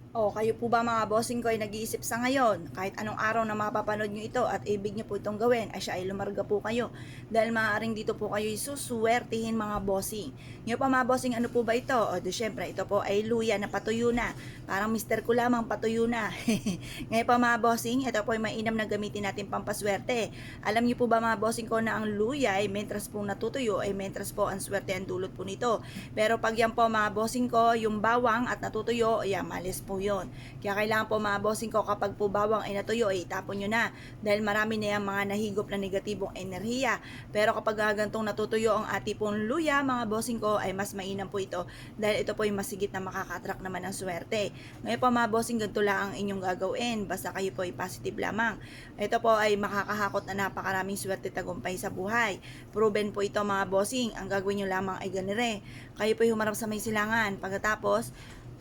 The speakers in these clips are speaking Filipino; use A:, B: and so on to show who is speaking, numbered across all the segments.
A: O kayo po ba mga bossing ko ay nag-iisip sa ngayon, kahit anong araw na mapapanood nyo ito at ibig nyo po itong gawin, ay siya ay lumarga po kayo. Dahil maaaring dito po kayo susuwertihin mga bossing. Ngayon pa mga bossing, ano po ba ito? O di syempre, ito po ay luya na patuyo na. Parang mister ko lamang patuyo na. Ngayon pa mga bossing, ito po ay mainam na gamitin natin pampaswerte. Alam niyo po ba mga bossing ko na ang luya ay mentras po natutuyo, ay mentras po ang swerte ang dulot po nito. Pero pag yan po mga bossing ko, yung bawang at natutuyo, ayan, malis po yon. Kaya kailangan po mga bossing ko kapag po bawang ay natuyo, ay itapon nyo na. Dahil marami na yung mga nahigop na negatibong enerhiya. Pero kapag gantong natutuyo ang ati pong luya, mga bossing ko, ay mas mainam po ito. Dahil ito po yung masigit na makakatrak naman ng swerte. Ngayon po mga bossing, ganito lang ang inyong gagawin. Basta kayo po ay positive lamang. Ito po ay makakahakot na napakaraming swerte tagumpay sa buhay. Proven po ito mga bossing. Ang gagawin nyo lamang ay ganire. Kayo po ay humarap sa may silangan. Pagkatapos,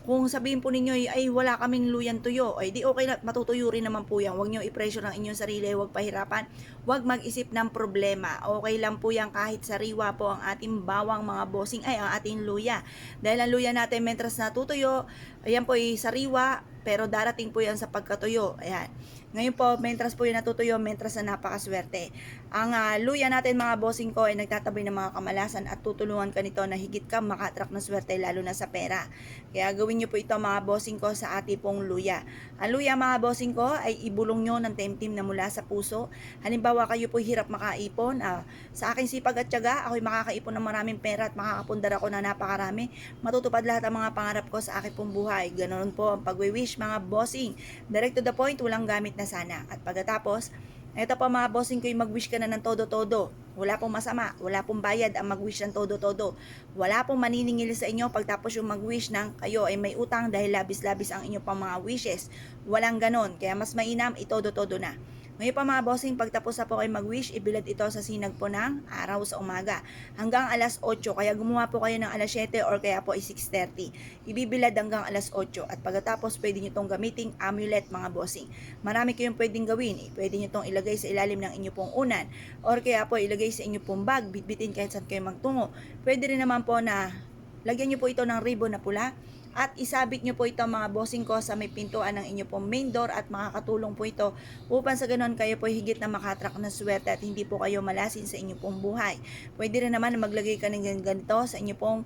A: kung sabihin po ninyo ay wala kaming luyan tuyo, ay di okay na, matutuyo rin naman po yan. Huwag nyo i-pressure ang inyong sarili, huwag pahirapan, huwag mag-isip ng problema. Okay lang po yan kahit sariwa po ang ating bawang mga bossing, ay ang ating luya. Dahil ang luya natin mentras natutuyo, ayan po ay sariwa, pero darating po yan sa pagkatuyo. Ayan. Ngayon po, mentras po yung natutuyo, mentras na napakaswerte. Ang luya natin mga bossing ko ay nagtatabi ng mga kamalasan at tutulungan ka nito na higit ka maka-attract ng swerte lalo na sa pera. Kaya gawin nyo po ito mga bossing ko sa ating pong luya. Ang luya mga bossing ko ay ibulong nyo ng temtim na mula sa puso. Halimbawa kayo po hirap makaipon. Sa aking sipag at tiyaga, ako'y makakaipon ng maraming pera at makakapundar ako na napakarami. Matutupad lahat ang mga pangarap ko sa aking pong buhay. Ganoon po ang pagwi-wish mga bossing. Direct to the point, walang gamit na sana. At pagkatapos, ito pa mga bossing ko yung mag-wish ka na ng todo-todo. Wala pong masama, wala pong bayad ang mag-wish ng todo-todo. Wala pong maniningil sa inyo pagtapos yung mag-wish ng kayo ay may utang dahil labis-labis ang inyo pang mga wishes. Walang ganon, kaya mas mainam itodo-todo na. Ngayon pa mga bossing, pagtapos na po kayo mag-wish, ibilad ito sa sinag po ng araw sa umaga. Hanggang alas 8, kaya gumawa po kayo ng alas 7 or kaya po ay 6:30. Ibibilad hanggang alas 8 at pagkatapos pwede nyo itong gamiting amulet mga bossing. Marami kayong pwedeng gawin. Pwede nyo itong ilagay sa ilalim ng inyo pong unan or kaya po ilagay sa inyo pong bag, bitbitin kahit saan kayo magtungo. Pwede rin naman po na lagyan nyo po ito ng ribbon na pula at isabit nyo po ito mga bossing ko sa may pintuan ng inyo pong main door at makakatulong po ito upang sa ganon kayo po higit na makatrak na swerte at hindi po kayo malasin sa inyo pong buhay. Pwede rin naman na maglagay ka ng ganito sa inyo pong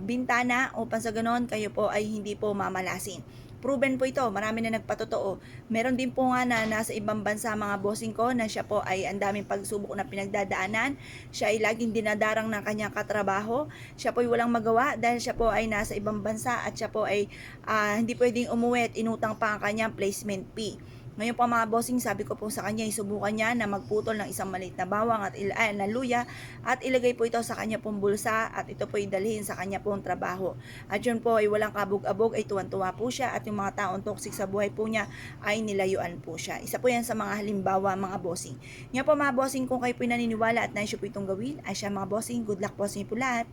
A: bintana upang sa ganon kayo po ay hindi po mamalasin. Proven po ito, marami na nagpatotoo. Meron din po nga na nasa ibang bansa mga bossing ko na siya po ay ang daming pagsubok na pinagdadaanan. Siya ay laging dinadarang ng kanyang katrabaho. Siya po ay walang magawa dahil siya po ay nasa ibang bansa at siya po ay hindi pwedeng umuwi at inutang pa ang kanyang placement fee. Ngayon pa mga bossing, sabi ko po sa kanya, isubukan niya na magputol ng isang maliit na bawang at na luya at ilagay po ito sa kanya pong bulsa at ito po idalhin sa kanya pong trabaho. At yun po ay walang kabog-abog, ay tuwan-tuwa po siya at yung mga taong toxic sa buhay po niya ay nilayuan po siya. Isa po yan sa mga halimbawa mga bossing. Ngayon po mga bossing, kung kayo po naniniwala at naisyo po itong gawin, ay siya mga bossing, good luck po sa inyo po lahat.